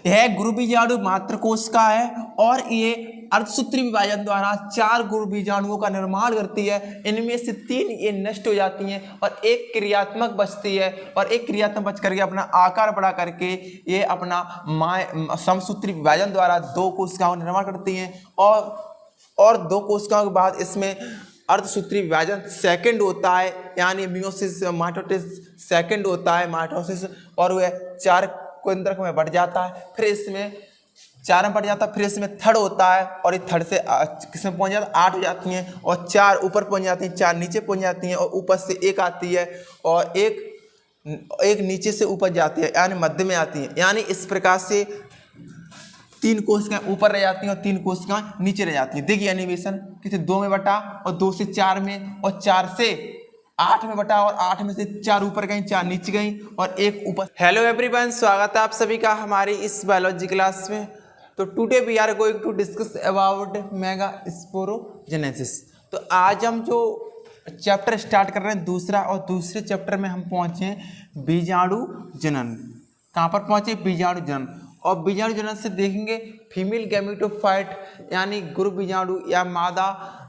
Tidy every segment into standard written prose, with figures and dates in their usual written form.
यह गुरु बीजाणु मात्र कोश का है और ये अर्धसूत्री विभाजन द्वारा 4 गुरु बीजाणुओं का निर्माण करती है। इनमें से 3 ये नष्ट हो जाती हैं और एक क्रियात्मक बचती है और एक क्रियात्मक बच करके अपना आकार बढ़ा करके ये अपना समसूत्री विभाजन द्वारा 2 कोशिकाओं का निर्माण करती हैं और 2 कोशिकाओं के बाद इसमें अर्धसूत्री विभाजन सेकंड होता है, यानी मियोसिस माइटोसिस सेकंड होता है माइटोसिस, और वह 4 केंद्रक में बढ़ जाता है। फिर इसमें 4 में बढ़ जाता है, फिर इसमें थर्ड होता है और ये थर्ड से किसमें पहुंच जाता है 8 हो जाती हैं और 4 ऊपर पहुंच जाती हैं, 4 नीचे पहुंच जाती हैं और ऊपर से एक आती है और एक नीचे से ऊपर जाती है, यानी मध्य में आती है। यानी इस प्रकार से 3 कोशिकाएं ऊपर रह जाती हैं और 3 कोशिकाएं नीचे रह जाती हैं। देखिए एनिमेशन कितने 2 में बटा और 2 से 4 में और 4 से 8 में बटा और 8 में से 4 ऊपर गई, 4 नीचे गई और एक ऊपर। हेलो एवरीवन, स्वागत है आप सभी का हमारी इस बायोलॉजी क्लास में। तो today we are going to discuss about megasporogenesis. तो आज हम जो चैप्टर स्टार्ट कर रहे हैं दूसरा, और दूसरे चैप्टर में हम पहुंचे बीजाणु जनन। कहाँ पर पहुंचे? बीजाणु जनन। और बीजाणु जनन से देखेंगे फीमेल गैमेटोफाइट यानी गुरु बीजाणु या मादा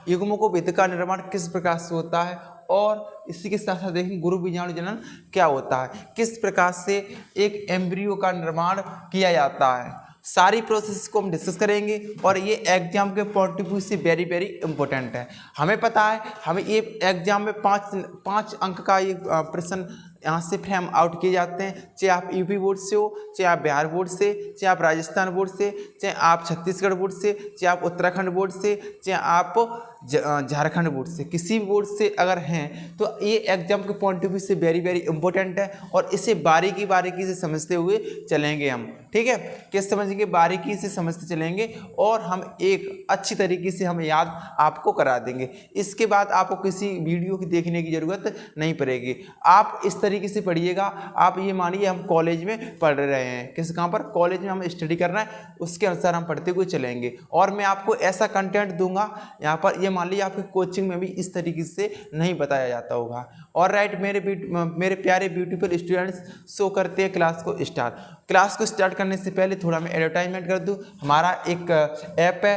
युग्मकों भेद का निर्माण किस प्रकार से होता है, और इसी के साथ साथ देखेंगे गुरु बीजाणु जनन क्या होता है, किस प्रकार से एक एम्ब्रियो का निर्माण किया जाता है। सारी प्रोसेस को हम डिस्कस करेंगे और ये एग्जाम के पॉइंट ऑफ व्यू से वेरी वेरी इंपॉर्टेंट है। हमें पता है, हमें ये एग्जाम में 5 अंक का ये प्रश्न यहाँ से फ्रेम आउट किए जाते हैं, चाहे आप यूपी बोर्ड से हो, चाहे आप बिहार बोर्ड से, चाहे आप राजस्थान बोर्ड से, चाहे आप छत्तीसगढ़ बोर्ड से, चाहे आप उत्तराखंड बोर्ड से, चाहे आप झारखंड बोर्ड से, किसी भी बोर्ड से अगर हैं तो ये एग्जाम के पॉइंट ऑफ व्यू से वेरी वेरी इंपॉर्टेंट है और इसे बारीकी से समझते हुए चलेंगे हम। ठीक है, किस समझेंगे? बारीकी से समझते चलेंगे और हम एक अच्छी तरीके से हम याद आपको करा देंगे। इसके बाद आपको किसी वीडियो की देखने की ज़रूरत नहीं पड़ेगी। आप इस तरीके से पढ़िएगा। आप ये मानिए हम कॉलेज में पढ़ रहे हैं, कहाँ पर? कॉलेज में हम स्टडी कर रहे हैं, उसके अनुसार हम पढ़ते हुए चलेंगे और मैं आपको ऐसा कंटेंट दूंगा यहाँ पर। ये मान लीजिए आपकी कोचिंग में भी इस तरीके से नहीं बताया जाता होगा। और राइट मेरे प्यारे ब्यूटीफुल स्टूडेंट्स, शो करते हैं क्लास को स्टार्ट। क्लास को स्टार्ट करने से पहले थोड़ा मैं एडवर्टाइजमेंट कर दूं। हमारा एक ऐप है,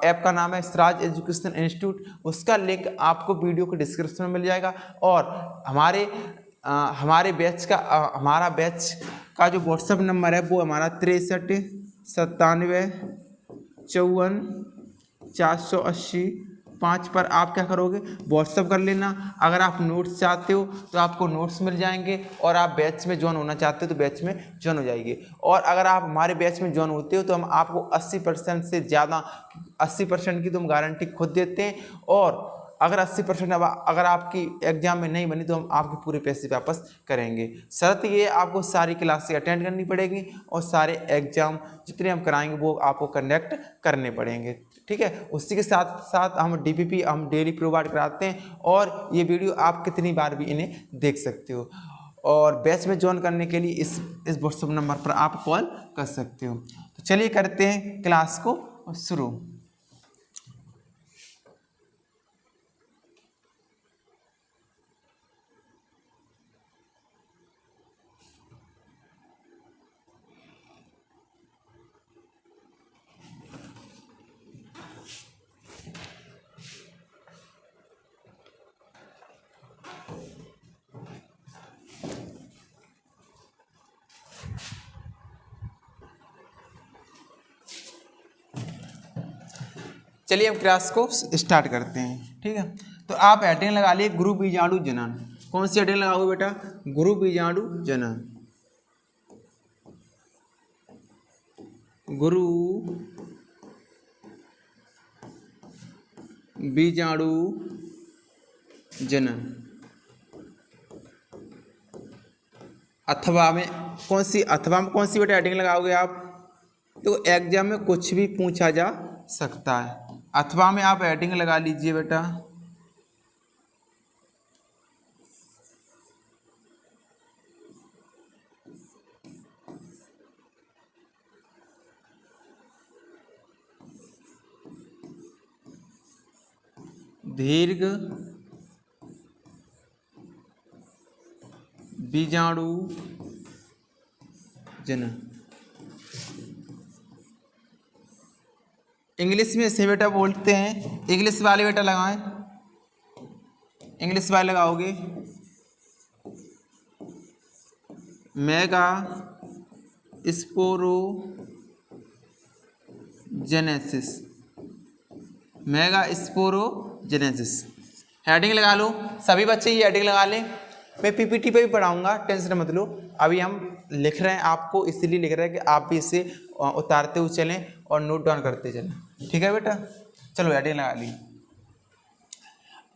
ऐप का नाम है स्वराज एजुकेशन इंस्टीट्यूट। उसका लिंक आपको वीडियो के डिस्क्रिप्शन में मिल जाएगा। और हमारे बैच का हमारा बैच का जो व्हाट्सएप नंबर है वो हमारा 63 97 54 480 5 पर आप क्या करोगे? व्हाट्सअप कर लेना। अगर आप नोट्स चाहते हो तो आपको नोट्स मिल जाएंगे, और आप बैच में ज्वाइन होना चाहते हो तो बैच में ज्वाइन हो जाएंगे। और अगर आप हमारे बैच में ज्वाइन होते हो तो हम आपको 80% से ज़्यादा 80% की तो हम गारंटी खुद देते हैं। और अगर 80% अगर आपकी एग्जाम में नहीं बनी तो हम आपके पूरे पैसे वापस करेंगे। शर्त ये आपको सारी क्लासेस अटेंड करनी पड़ेगी और सारे एग्जाम जितने हम कराएंगे वो आपको कंडक्ट करने पड़ेंगे। ठीक है, उसी के साथ साथ हम DPP हम डेली प्रोवाइड कराते हैं और ये वीडियो आप कितनी बार भी इन्हें देख सकते हो। और बैच में ज्वाइन करने के लिए इस व्हाट्सएप नंबर पर आप कॉल कर सकते हो। तो चलिए करते हैं क्लास को शुरू। चलिए हम क्लास को स्टार्ट करते हैं। ठीक है, तो आप हेडिंग लगा लिए गुरु बीजाणु जनन। कौन सी हेडिंग लगाओगे बेटा? गुरु बीजाणु जनन। गुरु बीजाणु जनन। अथवा में कौन सी बेटा हेडिंग लगाओगे आप? तो एग्जाम में कुछ भी पूछा जा सकता है। अथवा में आप हेडिंग लगा लीजिए बेटा दीर्घ बीजाणु जनन। इंग्लिश में इसे बेटा बोलते हैं, इंग्लिश वाले बेटा लगाएं, इंग्लिश वाले लगाओगे mega sporogenesis, mega sporogenesis. Heading लगा लो सभी बच्चे, ये हेडिंग लगा लें। मैं पीपीटी पे भी पढ़ाऊंगा, टेंशन मत लो। अभी हम लिख रहे हैं आपको, इसलिए लिख रहे हैं कि आप भी इसे उतारते हुए चलें और नोट डाउन करते चलें। ठीक है बेटा, चलो हेडिंग लगा ली।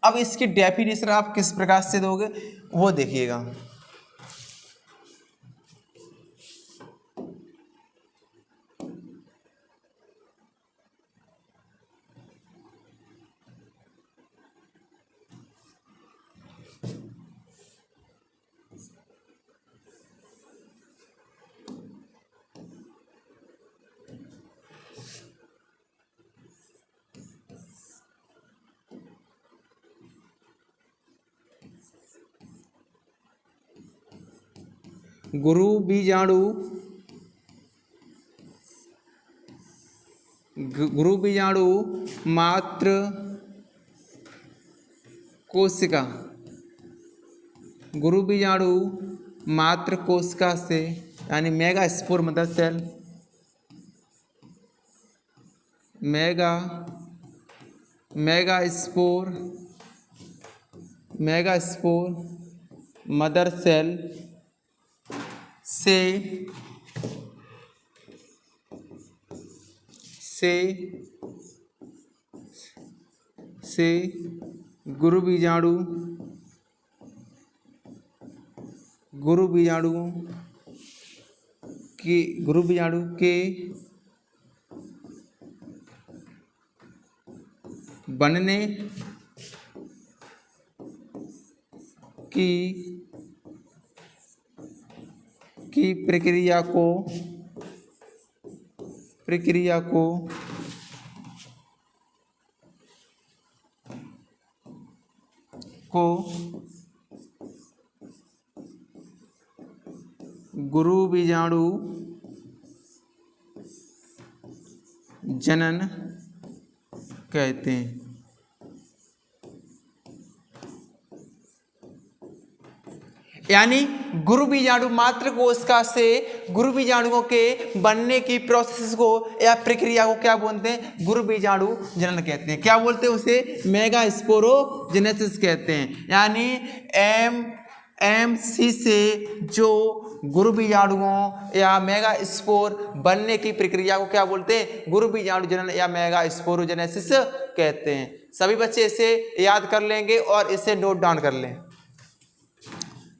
अब इसकी डेफिनेशन आप किस प्रकार से दोगे वो देखिएगा। गुरु बीजाणु, गुरु बीजाणु मात्र कोशिका, गुरु बीजाणु मात्र कोशिका से यानी megaspore mother cell, megaspore mother cell से गुरु बीजाणु के बनने की प्रक्रिया को गुरु बीजाणु जनन कहते हैं। यानी गुरु बीजाणु मात्र कोशिका से गुरु बीजाणुओं के बनने की प्रोसेस को या प्रक्रिया को क्या बोलते हैं? गुरु बीजाणु जनन कहते हैं। क्या बोलते हैं उसे? मेगा स्पोरोजेनेसिस कहते हैं। यानी एमसी से जो गुरु बीजाणुओं या मेगा स्पोर बनने की प्रक्रिया को क्या बोलते हैं? गुरु बीजाणु जनन या मेगा स्पोरोजेनेसिस कहते हैं। सभी बच्चे इसे याद कर लेंगे और इसे नोट डाउन कर लें,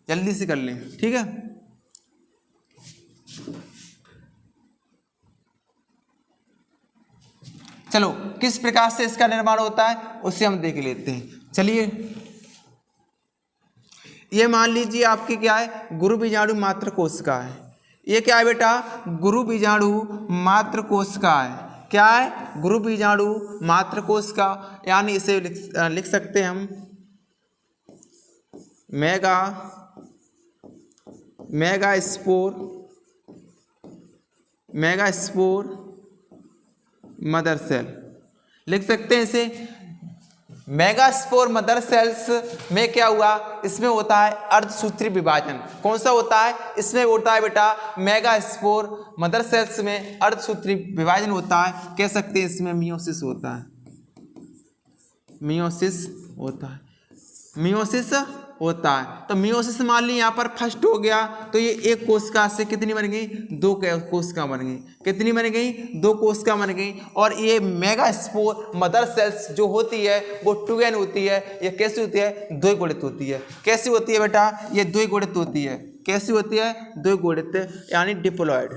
जल्दी से कर लें, ठीक है। चलो किस प्रकार से इसका निर्माण होता है उसे हम देख लेते हैं। चलिए, ये मान लीजिए आपकी क्या है? गुरु बीजाणु मात्र कोशिका है। ये क्या है बेटा? गुरु बीजाणु मात्र कोशिका है। क्या है? गुरु बीजाणु मात्र कोशिका। यानी इसे लिख सकते हैं हम मेगा स्पोर मदर सेल लिख सकते हैं इसे। मेगा स्पोर मदर सेल्स में क्या हुआ? इसमें होता है अर्धसूत्री विभाजन। कौन सा होता है? इसमें होता है बेटा मेगा स्पोर मदर सेल्स में अर्धसूत्री विभाजन होता है। कह सकते हैं इसमें मियोसिस होता है, मियोसिस होता है। तो मियोसिस मान ली यहाँ पर फर्स्ट हो गया, तो ये एक कोशिका से कितनी बन गई? 2 कोशिका बन गई। कितनी बन गई? 2 कोशिका बन गई। और ये मेगा स्पोर मदर सेल्स जो होती है वो 2n होती है। ये कैसी होती है? द्विगुणित होती है। कैसी होती है बेटा? ये द्विगुणित होती है। कैसी होती है? द्विगुणित, यानी डिप्लॉयड।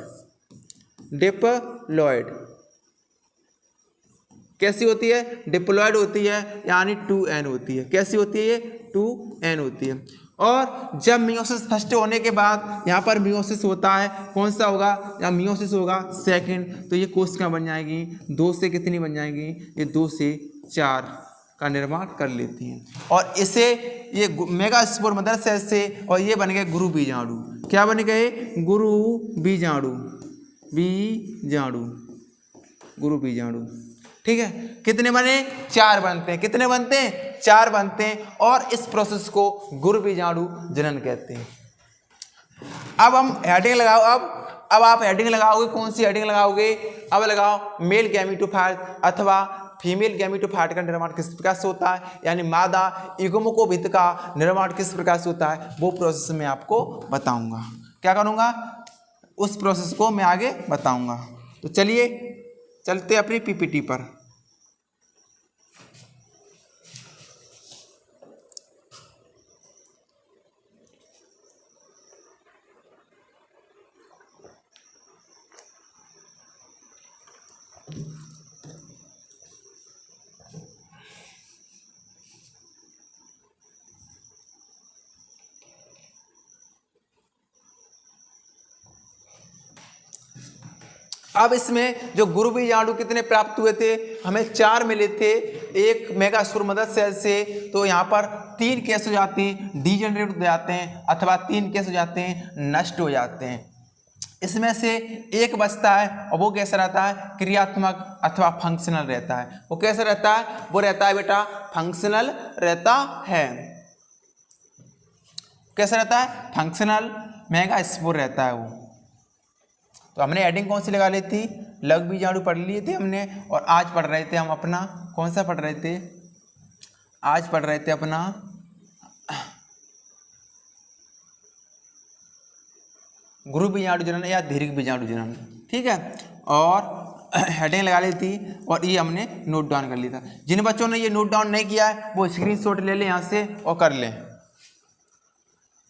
कैसी होती है? डिप्लॉयड होती है, यानी 2n होती है। कैसी होती है? ये 2n होती है। और जब मियोसिस फर्स्ट होने के बाद यहाँ पर मियोसिस होता है, कौन सा होगा? या मियोसिस होगा सेकंड, तो ये कोशिका बन जाएगी। 2 से कितनी बन जाएगी? ये 2 से 4 का निर्माण कर लेती हैं। और इसे ये मेगा स्पोर मदर सेल से, और ये बन गए गुरु बीजाणु। क्या बन गए? गुरु बीजाणु। ठीक है, कितने बने? 4 बनते हैं। कितने बनते हैं? 4 बनते हैं। और इस प्रोसेस को गुरुबीजाणु जनन कहते हैं। अब हम हेडिंग लगाओ। अब आप हेडिंग लगाओगे, कौन सी हेडिंग लगाओगे? अब लगाओ मेल गैमीटोफाइट अथवा फीमेल गैमीटोफाइट का निर्माण किस प्रकार से होता है, यानी मादा युग्मकोभित्त का निर्माण किस प्रकार से होता है, वो प्रोसेस मैं आपको बताऊंगा। क्या करूंगा? उस प्रोसेस को मैं आगे बताऊंगा। तो चलिए चलते अपनी पीपीटी पर। अब इसमें जो गुरुबीजाणु कितने प्राप्त हुए थे? हमें 4 मिले थे एक मेगास्पोर मदर सेल से। तो यहाँ पर 3 केस हो जाते हैं, डीजेनरेट हो जाते हैं, अथवा 3 केस हो जाते हैं, नष्ट हो जाते हैं। इसमें से एक बचता है और वो कैसा रहता है? क्रियात्मक अथवा फंक्शनल रहता है। वो कैसा रहता है? वो रहता है बेटा फंक्शनल रहता है। कैसा रहता है? फंक्शनल मेगास्पोर रहता है वो। तो हमने हेडिंग कौन सी लगा ली थी? लघुबीजाणु पढ़ लिए थे हमने। और आज पढ़ रहे थे हम अपना, कौन सा पढ़ रहे थे? आज पढ़ रहे थे अपना गुरुबीजाणु जनन या दीर्घबीजाणु जनन। ठीक है, और हेडिंग लगा ली थी और ये हमने नोट डाउन कर लिया था। जिन बच्चों ने ये नोट डाउन नहीं किया है वो स्क्रीनशॉट ले लें यहाँ से और कर लें।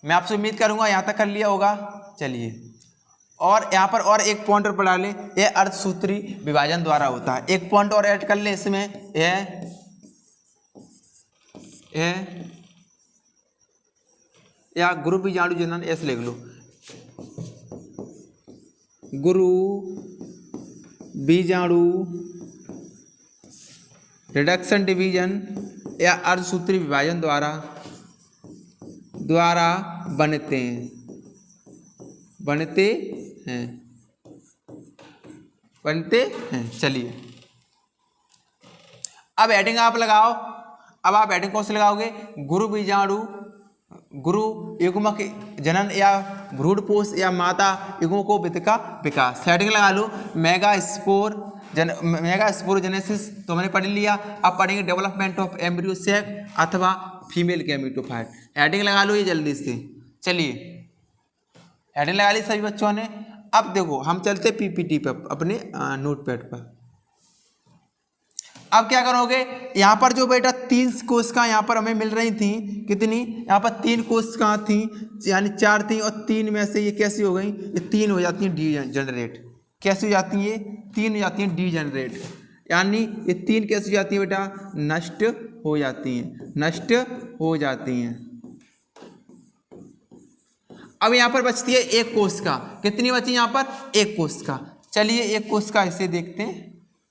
मैं आपसे उम्मीद करूँगा यहाँ तक कर लिया होगा। चलिए, और यहाँ पर और एक पॉइंट और पढ़ा लें, यह अर्धसूत्री विभाजन द्वारा होता है। एक पॉइंट और ऐड कर लें इसमें, या गुरुबीजाणु जनन ऐसे लिख लो, गुरुबीजाणु रिडक्शन डिवीजन या अर्धसूत्री विभाजन द्वारा बनते हैं। चलिए, अब हेडिंग आप लगाओ। अब आप हेडिंग कौन से लगाओगे? गुरुबीजाणु, गुरु युग्मक जनन या भ्रूणपोष या माता युग्मकोभित्त का विकास। हेडिंग लगा लो मेगास्पोर जेनेसिस, तो मैंने पढ़ लिया। अब पढ़ेंगे डेवलपमेंट ऑफ एम्ब्रियो सेक अथवा फीमेल गैमीटोफाइट। हेडिंग लगा लो ये जल्दी से। चलिए, हेडिंग लगा ली सभी बच्चों ने। अब देखो हम चलते पीपीटी पर, अपने नोटपैड पर। अब क्या करोगे? यहाँ पर जो बेटा 3 कोशिका यहाँ पर हमें मिल रही थी, कितनी? यहाँ पर 3 कोशिका थी, यानी 4 थी, और 3 में से ये कैसी हो गई? ये 3 हो जाती हैं डीजेनरेट। कैसी हो जाती हैं? 3 हो जाती हैं डीजेनरेट, यानी ये 3 कैसी हो जाती हैं बेटा? नष्ट हो जाती हैं, नष्ट हो जाती हैं। अब यहाँ पर बचती है एक कोशिका। कितनी बची यहाँ पर? एक कोशिका। चलिए एक कोशिका इसे देखते हैं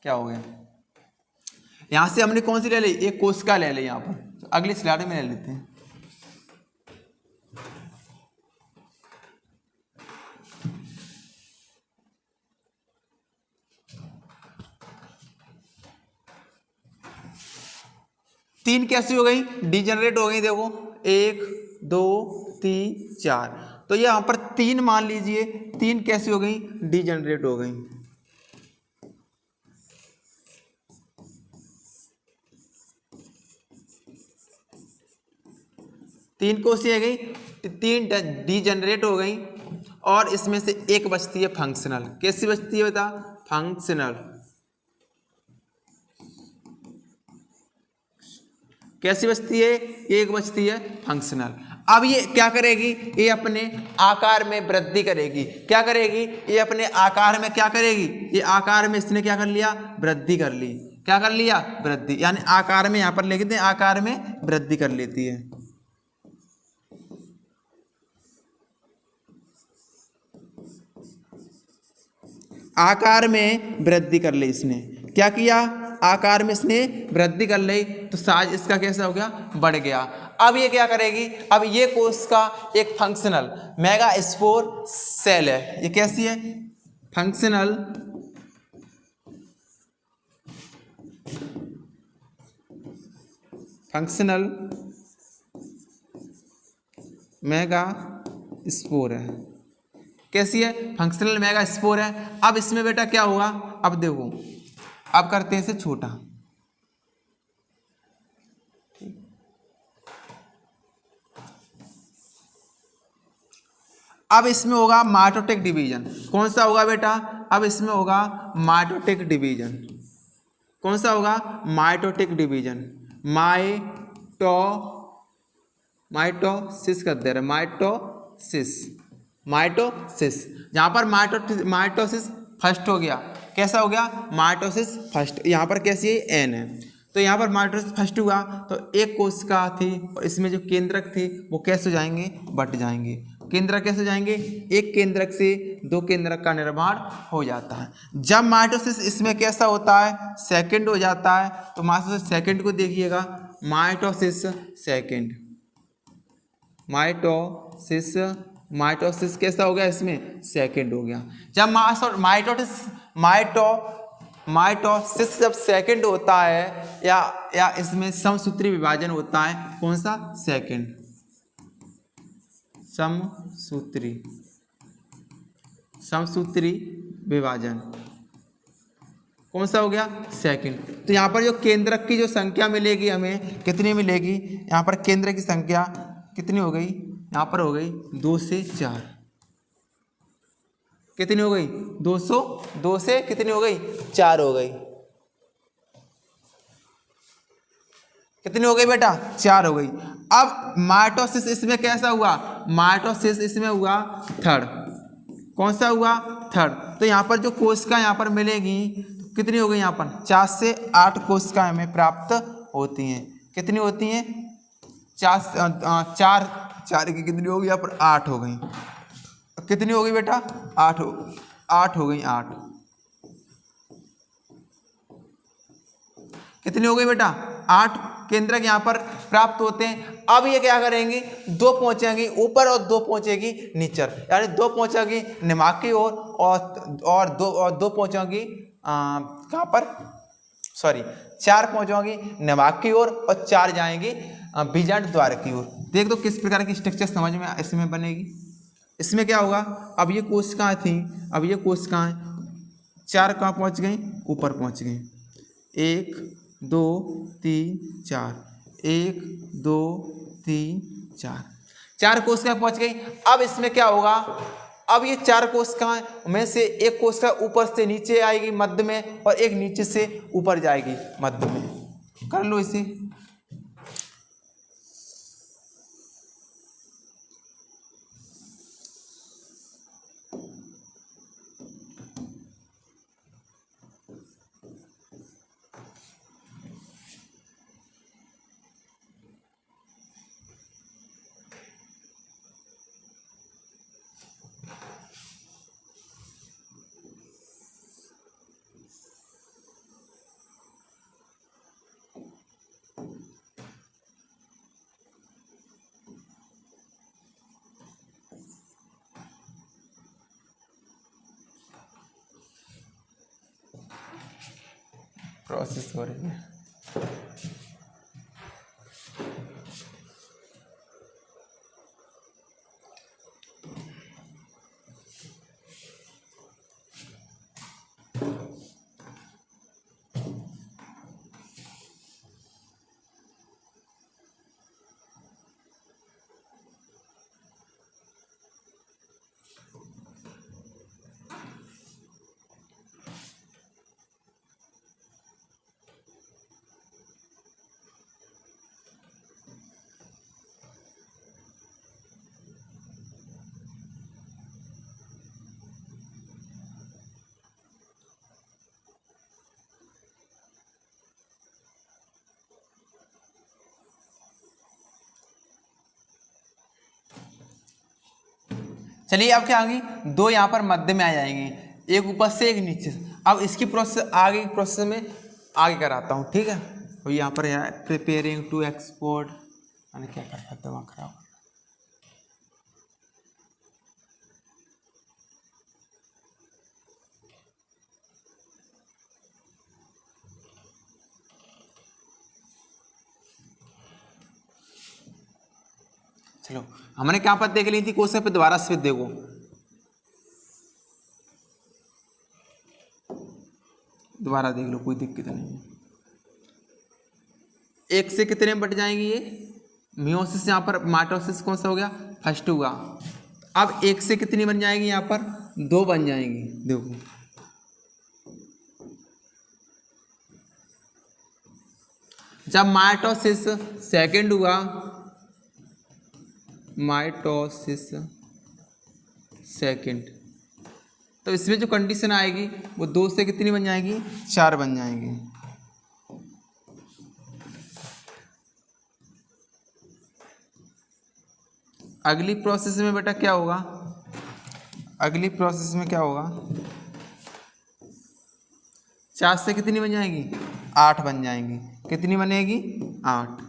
क्या हो गया। यहाँ से हमने कौन सी ले ली? एक कोशिका ले ली यहाँ पर। तो अगली स्लाइड में ले लेते हैं। तीन कैसी हो गई? डीजेनरेट हो गई। देखो 1 2 3 4, तो यहाँ पर 3 मान लीजिए। 3 कैसी हो गई? डीजेनरेट हो गई। तीन कोशिकाएं हो गई, 3 डीजेनरेट हो गई, और इसमें से एक बचती है फंक्शनल। कैसी बचती है बता? फंक्शनल। कैसी बचती है? एक बचती है फंक्शनल। अब ये क्या करेगी? ये अपने आकार में वृद्धि करेगी। क्या करेगी? ये अपने आकार में क्या करेगी? ये आकार में इसने क्या कर लिया? वृद्धि कर ली। क्या कर लिया? वृद्धि, यानी आकार में, यहां पर लिख दें, आकार में वृद्धि कर लेती है। आकार में वृद्धि कर ली इसने। क्या किया? आकार में इसने वृद्धि कर ली, तो साइज इसका कैसा हो गया? बढ़ गया। अब ये क्या करेगी? अब ये कोशिका एक फंक्शनल मेगास्पोर सेल है। ये कैसी है? फंक्शनल फंक्शनल मेगा स्पोर है। कैसी है? फंक्शनल मेगा स्पोर है। अब इसमें बेटा क्या होगा, अब देखो, अब करते हैं इसे छोटा। अब इसमें होगा माइटोटिक डिवीजन। कौन सा होगा बेटा? अब इसमें होगा माइटोटिक डिवीजन। कौन सा होगा? Mitotic division. माइटोसिस कर दे रहे, माइटोसिस। जहां पर माइटोसिस फर्स्ट हो गया। कैसा हो गया? Mitosis first. यहाँ पर कैसी है? एन है। तो यहाँ पर माइटोसिस फर्स्ट हुआ तो एक कोशिका थी और इसमें जो केंद्रक थे वो कैसे हो जाएंगे? बट जाएंगे। केंद्रक कैसे हो जाएंगे? एक केंद्रक से दो केंद्रक का निर्माण हो जाता है। जब माइटोसिस इसमें कैसा होता है? सेकंड हो जाता है। तो माइटोसिस सेकंड को देखिएगा, माइटोसिस सेकंड। माइटोसिस कैसा हो गया? इसमें सेकंड हो गया। जब माइटोसिस जब सेकंड होता है या इसमें समसूत्री विभाजन होता है। कौन सा? सेकंड। समसूत्री विभाजन कौन सा हो गया? सेकंड। तो यहाँ पर जो केंद्रक की जो संख्या मिलेगी हमें, कितनी मिलेगी? यहाँ पर केंद्र की संख्या कितनी हो गई? यहाँ पर हो गई 2 से 4। कितनी हो गई? 2 से कितनी हो गई? 4 हो गई। कितनी हो गई बेटा? 4 हो गई। अब माइटोसिस इसमें कैसा हुआ? माइटोसिस इसमें हुआ थर्ड। कौन सा हुआ? थर्ड। तो यहाँ पर जो कोशिका यहाँ पर मिलेगी कितनी हो गई? यहाँ पर 4 से 8 कोशिकाएं हमें प्राप्त होती हैं। कितनी होती हैं? 4 की कितनी हो गई? यहाँ पर 8 हो गई। कितनी हो गई बेटा? 8 हो गई। 8 कितनी हो गई बेटा? 8 केंद्रक यहाँ पर प्राप्त होते हैं। अब ये क्या करेंगी? 2 पहुंचेंगी ऊपर और 2 पहुंचेगी नीचे, यानी 2 पहुंचेगी दिमाग की ओर और 2 पहुंचेंगी कहाँ पर? सॉरी, 4 पहुंचेंगी दिमाग की ओर और 4 जाएंगी बीजांड द्वार की ओर। देख दो किस प्रकार की स्ट्रक्चर समझ में इसमें बनेगी। इसमें क्या होगा? अब ये कोशिकाएं थी, अब ये कोशिकाएं 4 कहाँ पहुंच गई? ऊपर पहुंच गई। 1 2 3 4, 1 2 3 4, 4 कोशिकाएं पहुंच गई। अब इसमें क्या होगा? अब ये 4 कोशिकाएं में से एक कोशिका ऊपर से नीचे आएगी मध्य में, और एक नीचे से ऊपर जाएगी मध्य में। कर लो इसे। प्रोसेस हो रही है। चलिए अब क्या होगी? 2 यहाँ पर मध्य में आ जाएंगे, एक ऊपर से एक नीचे से। अब इसकी प्रोसेस आगे की प्रोसेस में आगे कराता हूँ, ठीक है। तो यहाँ पर प्रिपेयरिंग टू एक्सपोर्ट, मैंने क्या कर रहा, दिमाग खराब। चलो हमने क्या पद देख ली थी क्वेश्चन पे, दोबारा से देखो। दोबारा देख लो, कोई दिक्कत नहीं है। एक से कितने बट जाएंगे ये, मियोसिस, यहाँ पर माइटोसिस कौन सा हो गया, फर्स्ट हुआ। अब एक से कितनी बन जाएगी, यहाँ पर 2 बन जाएंगी। देखो जब माइटोसिस सेकंड हुआ, माइटोसिस सेकंड, तो इसमें जो कंडीशन आएगी वो 2 से कितनी बन जाएगी, 4 बन जाएंगी। अगली प्रोसेस में बेटा क्या होगा, अगली प्रोसेस में क्या होगा, 4 से कितनी बन जाएगी, 8 बन जाएंगी। कितनी बनेगी, 8।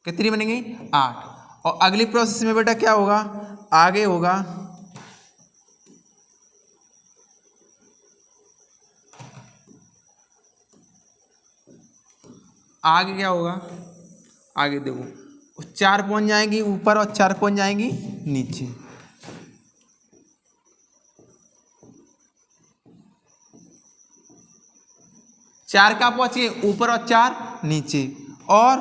कितनी बनेगी, 8। और अगली प्रोसेस में बेटा क्या होगा, आगे होगा आगे क्या होगा, आगे देखो 4 पहुंच जाएंगी ऊपर और 4 पहुंच जाएंगी नीचे। चार का पहुंचे ऊपर और 4 नीचे। और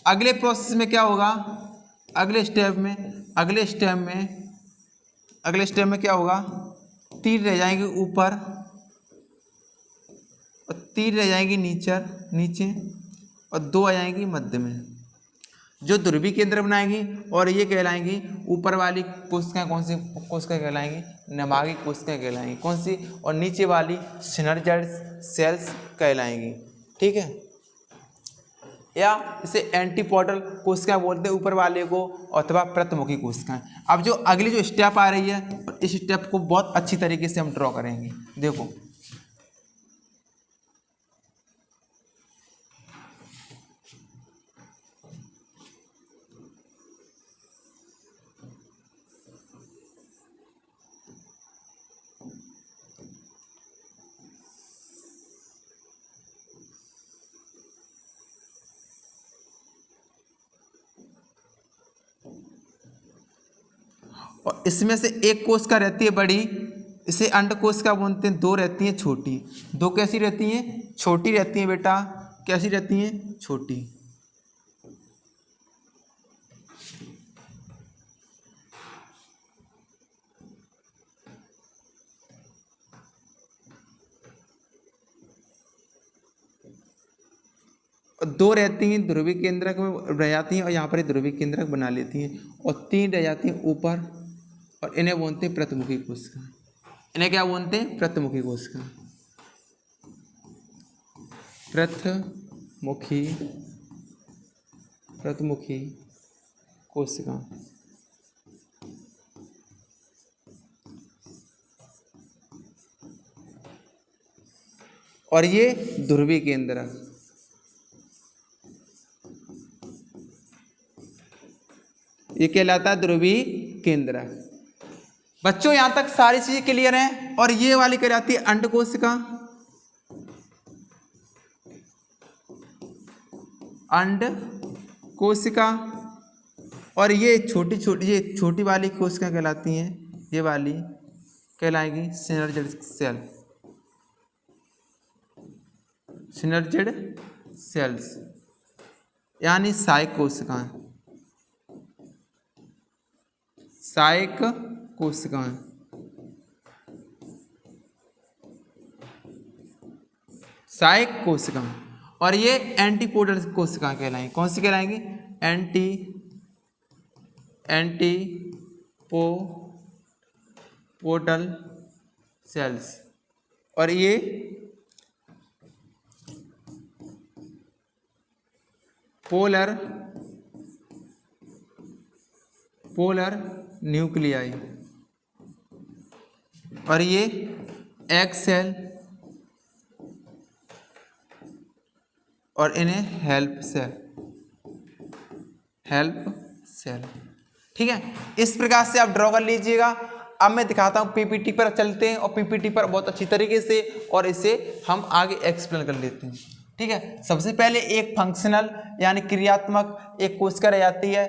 अगले प्रोसेस में क्या होगा, अगले स्टेप में क्या होगा, 3 रह जाएंगे ऊपर और 3 रह जाएंगी नीचे और 2 आ जाएंगी मध्य में, जो ध्रुवीय केंद्र बनाएंगी। और ये कहलाएंगी ऊपर वाली कोशिकाएं, कौन सी कोशिकाएं कहलाएंगी, नभागी कोशिकाएं कहलाएंगी। कौन सी, और नीचे वाली सिनर्जिड सेल्स कहलाएंगी। ठीक है, या इसे एंटीपोडल कोशिकाएं बोलते हैं ऊपर वाले को, अथवा प्रतिमुखी कोशिकाएं। अब जो अगली जो स्टेप आ रही है, इस स्टेप को बहुत अच्छी तरीके से हम ड्रॉ करेंगे। देखो और इसमें से एक कोशिका रहती है बड़ी, इसे अंड कोशिका बोलते हैं। 2 रहती हैं छोटी। 2 कैसी रहती हैं, छोटी रहती हैं बेटा। कैसी रहती हैं, छोटी। और 2 रहती हैं ध्रुवीय केंद्रक में रह जाती हैं और यहाँ पर ध्रुवीय केंद्रक बना लेती हैं। और 3 रह जाती हैं ऊपर, और इन्हें बोलते हैं प्रतिमुखी कोशिका। इन्हें क्या बोलते हैं, प्रतिमुखी कोशिका। प्रतिमुखी कोशिका। और ये ध्रुवीय केंद्रक। ये कहलाता है ध्रुवीय केंद्रक। बच्चों यहां तक सारी चीजें क्लियर हैं। और ये वाली कहलाती है अंड कोशिका। अंड कोशिका। और ये छोटी वाली कोशिका कहलाती हैं, ये वाली कहलाएगी सिनर्जिड सेल, सिनर्जिड सेल्स, यानी सहायक कोशिकाएं। सहायक कोशिकाएं। सहायक कोशिकाएं। और ये एंटीपोडल कोशिकाएं कहलाएंगी। कौन सी कहलाएंगी, एंटीपोडल सेल्स। और ये पोलर न्यूक्लियाई। और ये एग सेल, और इन्हें हेल्प सेल। ठीक है, इस प्रकार से आप ड्रॉ कर लीजिएगा। अब मैं दिखाता हूँ, पीपीटी पर चलते हैं और पीपीटी पर बहुत अच्छी तरीके से और इसे हम आगे एक्सप्लेन कर लेते हैं। ठीक है, सबसे पहले एक फंक्शनल यानी क्रियात्मक एक कोशिका रह जाती है,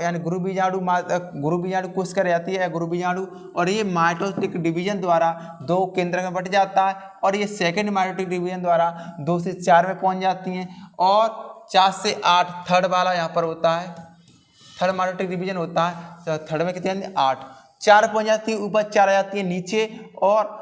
यानी गुरु बीजाणु कोशिका रह जाती है या गुरु बीजाणु, और ये माइटोटिक डिवीजन द्वारा 2 केंद्र में बट जाता है, और ये सेकेंड माइटोटिक डिवीजन द्वारा 2 से 4 में पहुंच जाती हैं, और 4 से 8 थर्ड वाला यहाँ पर होता है, थर्ड माइटोटिक डिवीजन होता है। थर्ड में कितने आते हैं? 8, 4 पहुंच जाती है, ऊपर 4 आ जाती है नीचे, और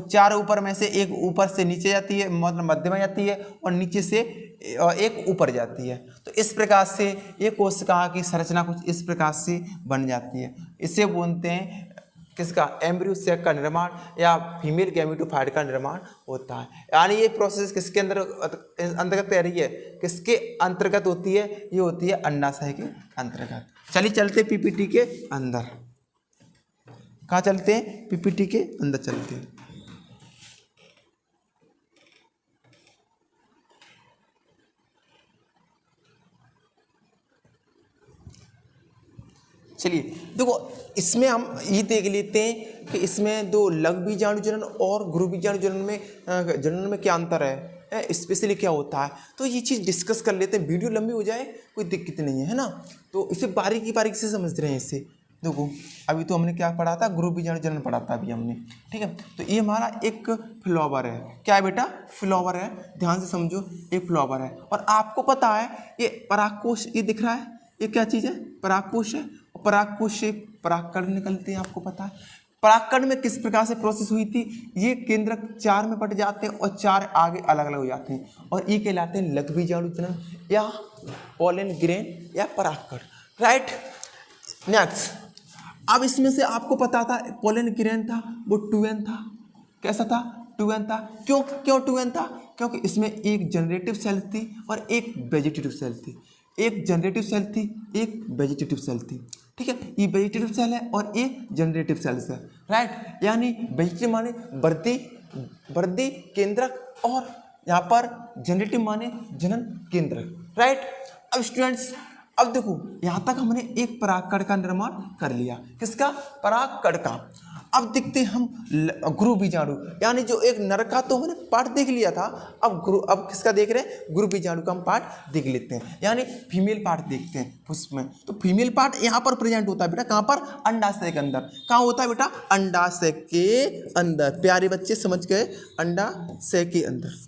4 ऊपर में से एक ऊपर से नीचे जाती है, मतलब मध्य में जाती है, और नीचे से एक ऊपर जाती है। तो इस प्रकार से ये कोशिका की संरचना कुछ इस प्रकार से बन जाती है। इसे बोलते हैं किसका? एम्ब्रियो सैक का निर्माण या फीमेल गैमेटोफाइट का निर्माण होता है। यानी ये प्रोसेस किसके अंतर्गत रह रही है? किसके अंतर्गत होती है? ये होती है अंडाशय के अंतर्गत। चलिए चलते पीपीटी के अंदर। कहाँ चलते हैं? पीपीटी के अंदर चलते हैं। चलिए देखो, इसमें हम ये देख लेते हैं कि इसमें 2 लघु बीजाणु जनन और गुरु बीजाणु जनन में क्या अंतर है, स्पेशली क्या होता है, तो ये चीज़ डिस्कस कर लेते हैं। वीडियो लंबी हो जाए कोई दिक्कत नहीं है ना, तो इसे बारीकी से समझ रहे हैं। इसे देखो, अभी तो हमने क्या पढ़ा था? गुरु बीजाणु जनन पढ़ा था अभी हमने। ठीक है, तो ये हमारा एक फ्लावर है। क्या है बेटा? फ्लावर है। ध्यान से समझो, एक फ्लावर है, और आपको पता है ये परागकोश, ये दिख रहा है, ये क्या चीज़ है? परागकोश है। परागकोश से परागकण निकलते हैं, आपको पता है। परागकण में किस प्रकार से प्रोसेस हुई थी? ये केंद्रक 4 में बट जाते हैं और 4 आगे अलग अलग हो जाते हैं, और ये कहलाते हैं लघु बीजाणु जनन या पोलन ग्रेन या परागकण। Right, next. अब इसमें से आपको पता था पोलन ग्रेन था, वो 2n था। कैसा था? 2n था। क्यों 2n था? क्योंकि इसमें एक जनरेटिव सेल थी और एक वेजिटेटिव सेल थी। एक जनरेटिव सेल थी, एक वेजिटेटिव सेल थी। ठीक है, ये वेजिटेटिव सेल है और ये जनरेटिव सेल्स है। राइट, यानी वेजिटेटिव माने वृद्धि केंद्रक, और यहाँ पर जनरेटिव माने जनन केंद्रक। राइट, अब स्टूडेंट्स, अब देखो यहाँ तक हमने एक परागकण का निर्माण कर लिया। किसका? परागकण का। अब देखते हम गुरु बीजाणु, यानी जो एक नर का तो हमने पार्ट देख लिया था, अब किसका देख रहे हैं? गुरु बीजाणु का हम पार्ट देख लेते हैं, यानी फीमेल पार्ट देखते हैं उसमें। तो फीमेल पार्ट यहाँ पर प्रेजेंट होता है बेटा, कहाँ पर? अंडाशय के अंदर। कहाँ होता है बेटा? अंडाशय के अंदर। प्यारे बच्चे समझ गए, अंडाशय के अंदर।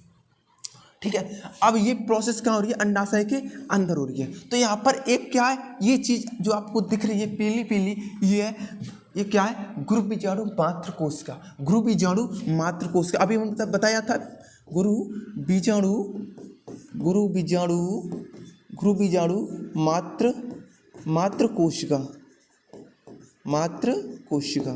ठीक है, अब ये प्रोसेस कहाँ हो रही है? अंडाशय के अंदर हो रही है। तो यहाँ पर एक क्या है? ये चीज जो आपको दिख रही है पीली पीली, ये क्या है? गुरु बीजाणु मात्र कोशिका। गुरु बीजाणु मात्र कोशिका, अभी हमने बताया था। गुरु बीजाणु मात्र कोशिका।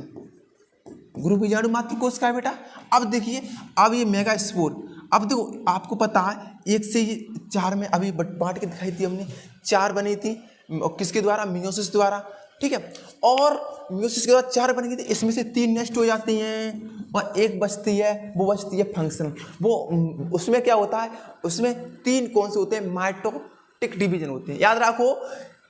गुरु बीजाणु मात्र कोशिका है बेटा। अब देखिए, अब ये मेगा स्पोर, अब देखो आपको पता है 1 से 4 में अभी बांट के दिखाई थी हमने, 4 बनी थी, किसके द्वारा? मियोसिस द्वारा। ठीक है, और मियोसिस के बाद 4 बन गई थी, इसमें से 3 नष्ट हो जाती हैं और एक बचती है, वो बचती है फंक्शन। वो उसमें क्या होता है? उसमें 3 कौन से होते हैं? माइटोटिक डिवीजन होते हैं। याद रखो,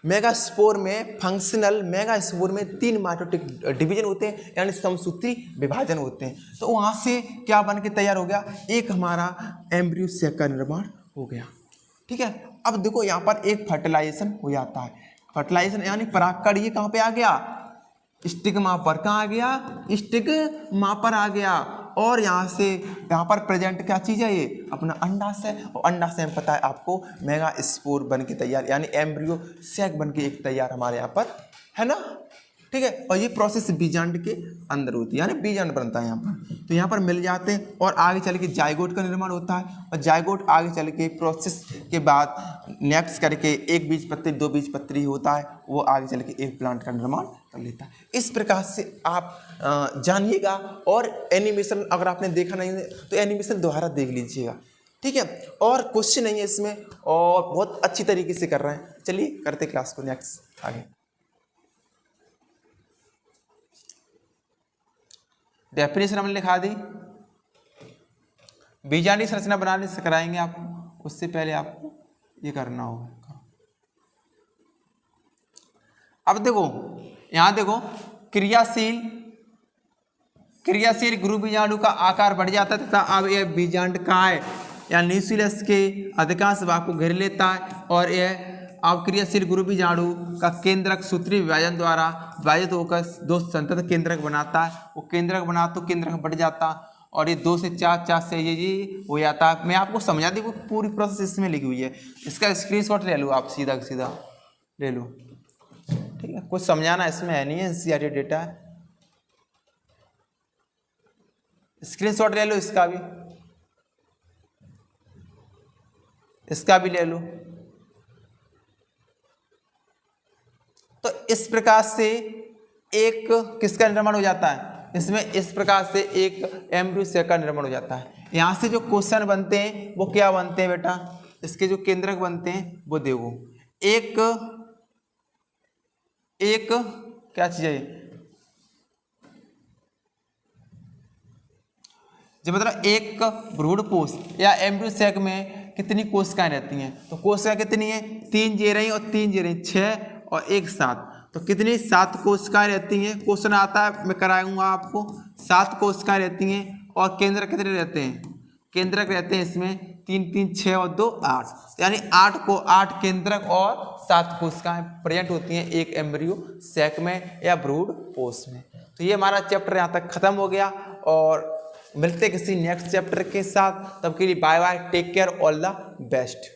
मेगास्पोर में फंक्शनल मेगास्पोर में 3 माइटोटिक डिवीजन होते हैं, यानी समसूत्री विभाजन होते हैं। तो वहाँ से क्या बन के तैयार हो गया? एक हमारा एम्ब्रियो सैक का निर्माण हो गया। ठीक है, अब देखो यहाँ पर एक फर्टिलाइजेशन हो जाता है। फर्टिलाइजेशन यानी परागकण, ये कहाँ पे आ गया? स्टिग्मा पर। कहाँ आ गया? स्टिग्मा पर आ गया। और यहाँ पर प्रेजेंट क्या चीज़ है? ये अपना अंडाशय, और अंडाशय में पता है आपको मेगा स्पोर बन के तैयार, यानी एम्ब्रियो सैक बन के एक तैयार हमारे यहाँ पर है ना। ठीक है, और ये प्रोसेस बीजांड के अंदर होती है, यानी बीजांड बनता है यहाँ पर। तो यहाँ पर मिल जाते हैं और आगे चल के जाइगोट का निर्माण होता है, और जाइगोट आगे चल के प्रोसेस के बाद नेक्स्ट करके एक बीजपत्री 2 बीजपत्री होता है, वो आगे चल के एक प्लांट का निर्माण कर लेता है। इस प्रकार से आप जानिएगा। और एनिमेशन अगर आपने देखा नहीं है तो एनिमेशन दोबारा देख लीजिएगा। ठीक है, और क्वेश्चन नहीं है इसमें, और बहुत अच्छी तरीके से कर रहे हैं। चलिए करते क्लास को नेक्स्ट आगे। डेफिनेशन हमने लिखा दी, बीजांडी संरचना बनाने से कराएंगे आपको, उससे पहले आपको ये करना होगा। अब देखो यहाँ देखो, क्रियाशील गुरु बीजाणु का आकार बढ़ जाता है तथा अब यह बीजांड कहाँ है या न्यूक्लियस के अधिकांश भाग को घेर लेता है और यह अब क्रियाशील गुरु बीजाणु का केंद्रक सूत्रीय विभाजन द्वारा विभाजित होकर दो संतत केंद्रक बनाता है। वो केंद्रक बना तो केंद्रक बढ़ जाता और ये 2 से 4, 4 से ये हो जाता है। मैं आपको समझा दी, वो पूरी प्रोसेस इसमें लिखी हुई है। इसका स्क्रीनशॉट ले लो आप, सीधा सीधा ले लो, ठीक है। कुछ समझाना इसमें है नहीं है, एनसीईआरटी डेटा है। स्क्रीनशॉट ले लो, इसका भी ले लो। तो इस प्रकार से एक किसका निर्माण हो जाता है, इसमें इस प्रकार से एक एम्ब्रियो सेक का निर्माण हो जाता है। यहाँ से जो क्वेश्चन बनते हैं वो क्या बनते हैं बेटा, इसके जो केंद्रक बनते हैं वो देखो, एक क्या चीज है, जो मतलब एक भ्रूणपोष या एम्ब्रियो सेक में कितनी कोशिकाएं रहती हैं, तो कोशिकाएं कितनी है, 3 जेरही और 3 जेरही, 6 और 1 7, तो कितनी 7 कोशिकाएं रहती हैं। क्वेश्चन आता है, मैं कराऊंगा आपको। 7 कोशिकाएं रहती हैं और केंद्र कितने रहते हैं, केंद्रक रहते हैं इसमें 3 3 6 और 2 8, यानी 8 केंद्रक और 7 कोशिकाएं प्रेजेंट होती हैं एक एम्ब्रियो सेक में या भ्रूणपोष में। तो ये हमारा चैप्टर यहाँ तक खत्म हो गया और मिलते किसी नेक्स्ट चैप्टर के साथ। तब के लिए bye bye, take care, all the best.